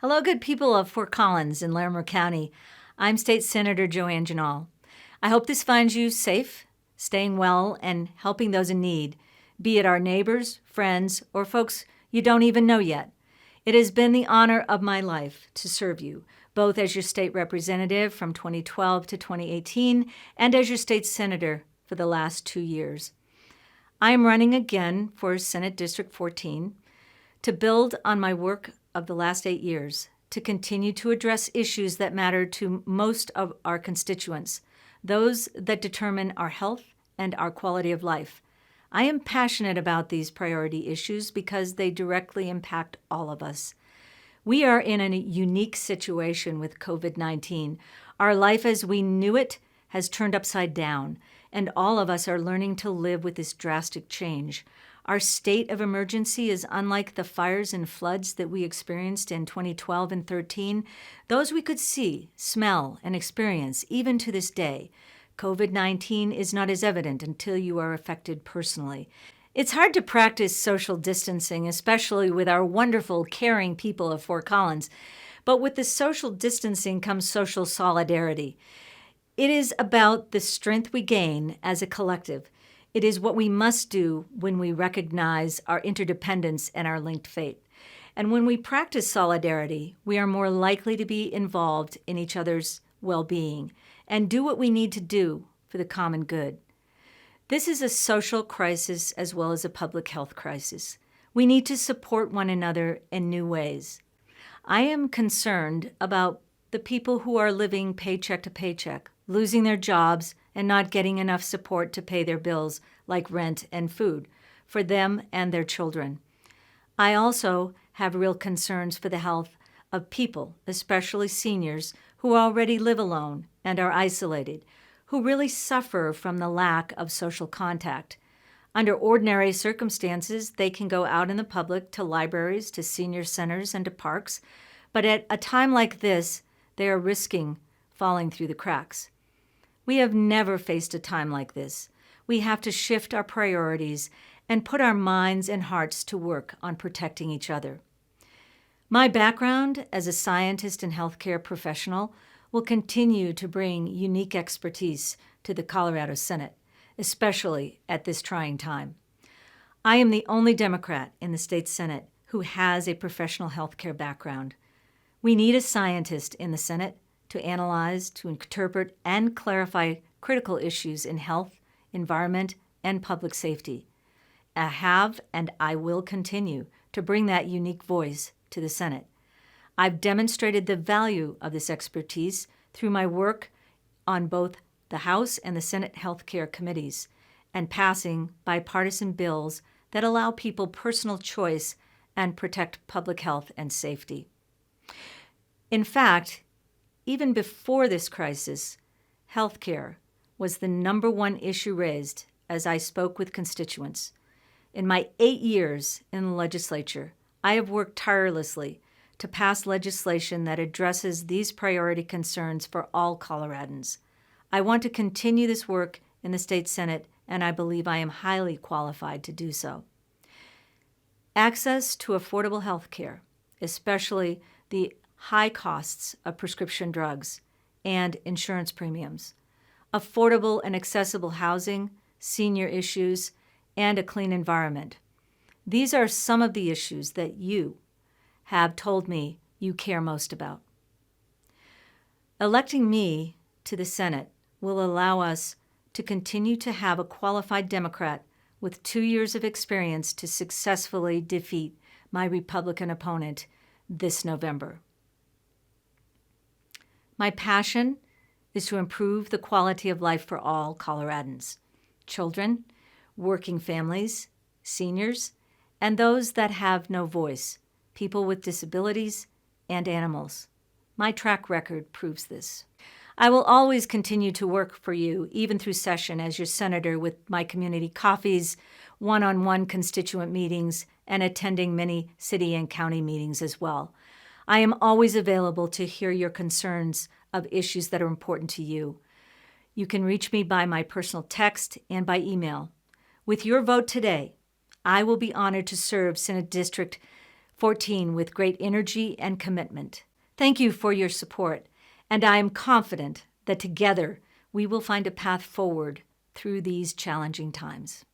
Hello, good people of Fort Collins in Larimer County. I'm State Senator Joann Ginal. I hope this finds you safe, staying well, and helping those in need, be it our neighbors, friends, or folks you don't even know yet. It has been the honor of my life to serve you, both as your state representative from 2012 to 2018 and as your state senator for the last 2 years. I am running again for Senate District 14 to build on my work of the last 8 years, to continue to address issues that matter to most of our constituents, those that determine our health and our quality of life. I am passionate about these priority issues because they directly impact all of us. We are in a unique situation with COVID-19. Our life as we knew it has turned upside down, and all of us are learning to live with this drastic change. Our state of emergency is unlike the fires and floods that we experienced in 2012 and 13. Those we could see, smell, and experience even to this day. COVID-19 is not as evident until you are affected personally. It's hard to practice social distancing, especially with our wonderful, caring people of Fort Collins. But with the social distancing comes social solidarity. It is about the strength we gain as a collective. It is what we must do when we recognize our interdependence and our linked fate. And when we practice solidarity, we are more likely to be involved in each other's well-being and do what we need to do for the common good. This is a social crisis as well as a public health crisis. We need to support one another in new ways. I am concerned about the people who are living paycheck to paycheck, losing their jobs, and not getting enough support to pay their bills like rent and food for them and their children. I also have real concerns for the health of people, especially seniors, who already live alone and are isolated, who really suffer from the lack of social contact. Under ordinary circumstances, they can go out in the public to libraries, to senior centers, and to parks, but at a time like this, they are risking falling through the cracks. We have never faced a time like this. We have to shift our priorities and put our minds and hearts to work on protecting each other. My background as a scientist and healthcare professional will continue to bring unique expertise to the Colorado Senate, especially at this trying time. I am the only Democrat in the state Senate who has a professional healthcare background. We need a scientist in the Senate to analyze, to interpret, and clarify critical issues in health, environment, and public safety. I have and I will continue to bring that unique voice to the Senate. I've demonstrated the value of this expertise through my work on both the House and the Senate Healthcare Committees and passing bipartisan bills that allow people personal choice and protect public health and safety. In fact, even before this crisis, healthcare was the number one issue raised as I spoke with constituents. In my 8 years in the legislature, I have worked tirelessly to pass legislation that addresses these priority concerns for all Coloradans. I want to continue this work in the state Senate, and I believe I am highly qualified to do so. Access to affordable health care, especially the high costs of prescription drugs and insurance premiums, affordable and accessible housing, senior issues, and a clean environment. These are some of the issues that you have told me you care most about. Electing me to the Senate will allow us to continue to have a qualified Democrat with 2 years of experience to successfully defeat my Republican opponent this November. My passion is to improve the quality of life for all Coloradans, children, working families, seniors, and those that have no voice, people with disabilities, and animals. My track record proves this. I will always continue to work for you, even through session as your senator, with my community coffees, one-on-one constituent meetings, and attending many city and county meetings as well. I am always available to hear your concerns of issues that are important to you. You can reach me by my personal text and by email. With your vote today, I will be honored to serve Senate District 14 with great energy and commitment. Thank you for your support, and I am confident that together we will find a path forward through these challenging times.